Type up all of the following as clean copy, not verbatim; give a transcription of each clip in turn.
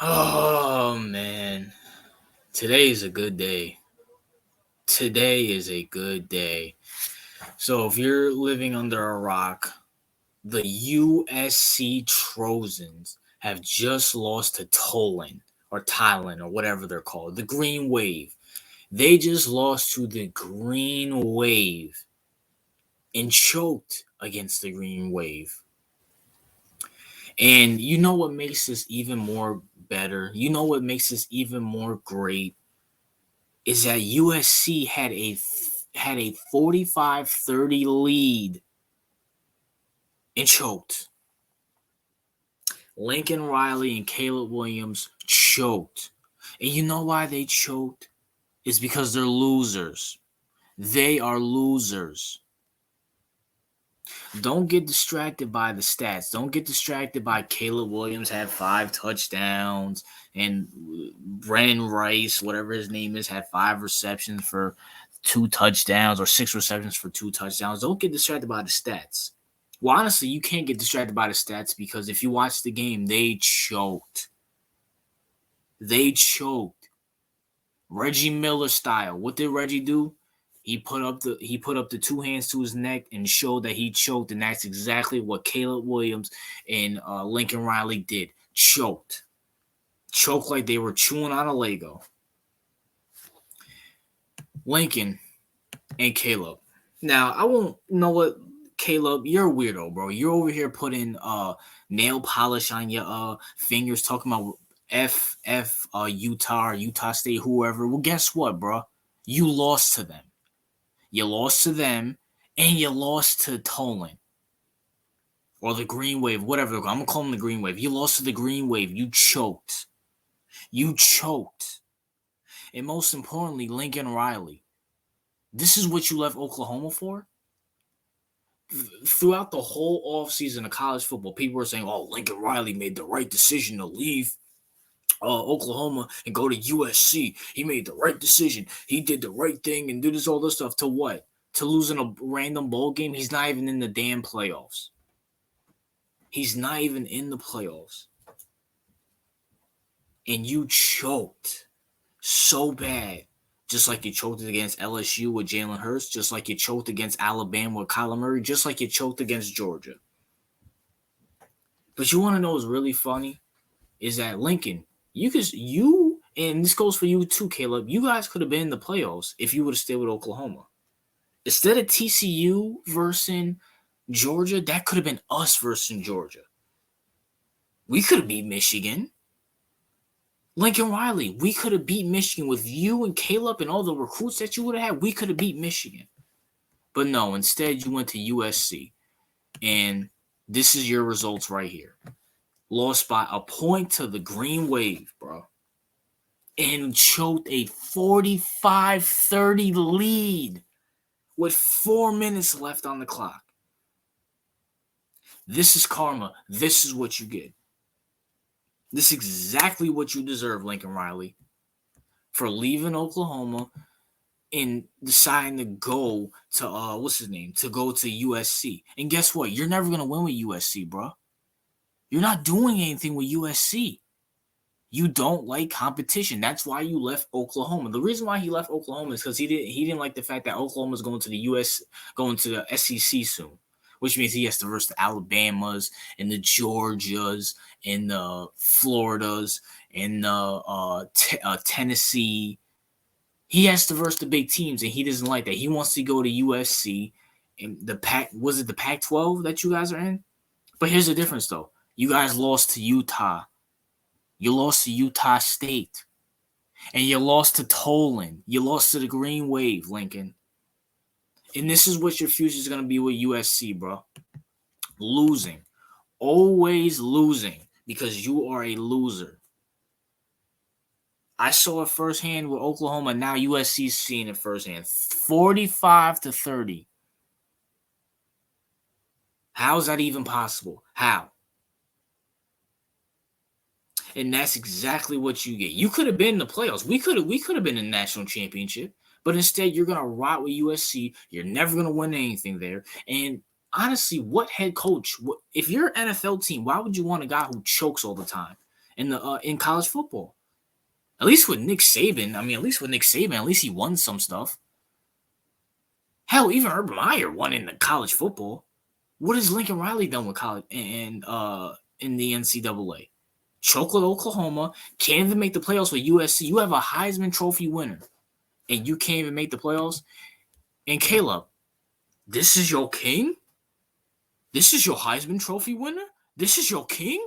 Oh man, today is a good day. Today is a good day. So if you're living under a rock, the USC Trojans have just lost to Thailand or whatever they're called, the Green Wave. They just lost to the Green Wave and choked against the Green Wave. And you know what makes this even more better? You know what makes this even more great is that USC had a 45-30 lead and choked. Lincoln Riley and Caleb Williams choked. And you know why they choked? It's because they're losers. They are losers. Don't get distracted by the stats. Don't get distracted by Caleb Williams had 5 touchdowns and Brandon Rice, whatever his name is, had 5 receptions for 2 touchdowns or 6 receptions for 2 touchdowns. Don't get distracted by the stats. Well, honestly, you can't get distracted by the stats because if you watch the game, they choked. They choked. Reggie Miller style. What did Reggie do? He put up the 2 hands to his neck and showed that he choked, and that's exactly what Caleb Williams and Lincoln Riley did. Choked like they were chewing on a Lego. Lincoln and Caleb. Now I won't know what Caleb. You're a weirdo, bro. You're over here putting nail polish on your fingers, talking about Utah State, whoever. Well, guess what, bro? You lost to them. You lost to them, and you lost to Tolan. Or the Green Wave, whatever they're called. I'm going to call them the Green Wave. You lost to the Green Wave. You choked. You choked. And most importantly, Lincoln Riley. This is what you left Oklahoma for? Throughout the whole offseason of college football, people were saying, oh, Lincoln Riley made the right decision to leave Oklahoma and go to USC. He made the right decision. He did the right thing and did all this stuff. To what? To losing a random bowl game? He's not even in the damn playoffs. He's not even in the playoffs. And you choked so bad. Just like you choked against LSU with Jalen Hurts. Just like you choked against Alabama with Kyler Murray. Just like you choked against Georgia. But you want to know what's really funny? Is that Lincoln, and this goes for you too, Caleb, you guys could have been in the playoffs if you would have stayed with Oklahoma. Instead of TCU versus Georgia, that could have been us versus Georgia. We could have beat Michigan. Lincoln Riley, we could have beat Michigan with you and Caleb and all the recruits that you would have had. We could have beat Michigan. But no, instead you went to USC. And this is your results right here. Lost by a point to the Green Wave, bro. And choked a 45-30 lead with 4 minutes left on the clock. This is karma. This is what you get. This is exactly what you deserve, Lincoln Riley, for leaving Oklahoma and deciding to go to, to go to USC. And guess what? You're never going to win with USC, bro. You're not doing anything with USC. You don't like competition. That's why you left Oklahoma. The reason why he left Oklahoma is because he didn't like the fact that Oklahoma is going to the SEC soon, which means he has to verse the Alabamas and the Georgias and the Floridas and the Tennessee. He has to verse the big teams, and he doesn't like that. He wants to go to USC and the Pac-12 that you guys are in? But here's the difference, though. You guys lost to Utah. You lost to Utah State. And you lost to Tolan. You lost to the Green Wave, Lincoln. And this is what your future is going to be with USC, bro. Losing. Always losing because you are a loser. I saw it firsthand with Oklahoma. Now USC's seeing it firsthand. 45-30. How is that even possible? How? And that's exactly what you get. You could have been in the playoffs. We could have been in the national championship. But instead, you're going to rot with USC. You're never going to win anything there. And honestly, what head coach, if you're an NFL team, why would you want a guy who chokes all the time? in college football. At least with Nick Saban. At least he won some stuff. Hell, even Urban Meyer won in the college football. What has Lincoln Riley done with college and in the NCAA? Choke with Oklahoma, can't even make the playoffs with USC. You have a Heisman Trophy winner, and you can't even make the playoffs. And Caleb, this is your king? This is your Heisman Trophy winner? This is your king?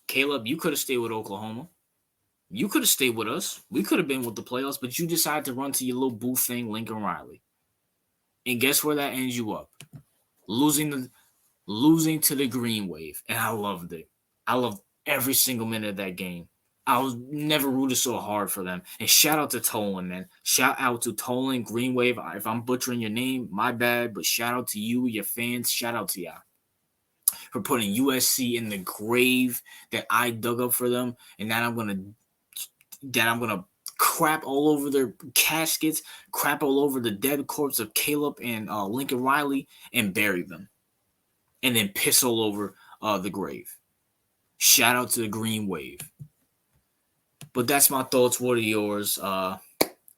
Caleb, you could have stayed with Oklahoma. You could have stayed with us. We could have been with the playoffs, but you decided to run to your little boo thing, Lincoln Riley. And guess where that ends you up? Losing to the Green Wave. And I loved it. I loved every single minute of that game. I was never rooted so hard for them. And shout out to Tolan, man. Shout out to Tolan, Green Wave. If I'm butchering your name, my bad. But shout out to you, your fans. Shout out to y'all for putting USC in the grave that I dug up for them. And that I'm gonna crap all over their caskets, crap all over the dead corpse of Caleb and Lincoln Riley, and bury them. And then piss all over the grave. Shout out to the Green Wave. But that's my thoughts. What are yours?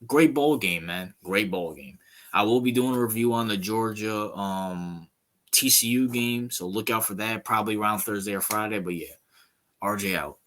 Great bowl game, man. Great bowl game. I will be doing a review on the Georgia TCU game, so look out for that. Probably around Thursday or Friday. But yeah, RJ out.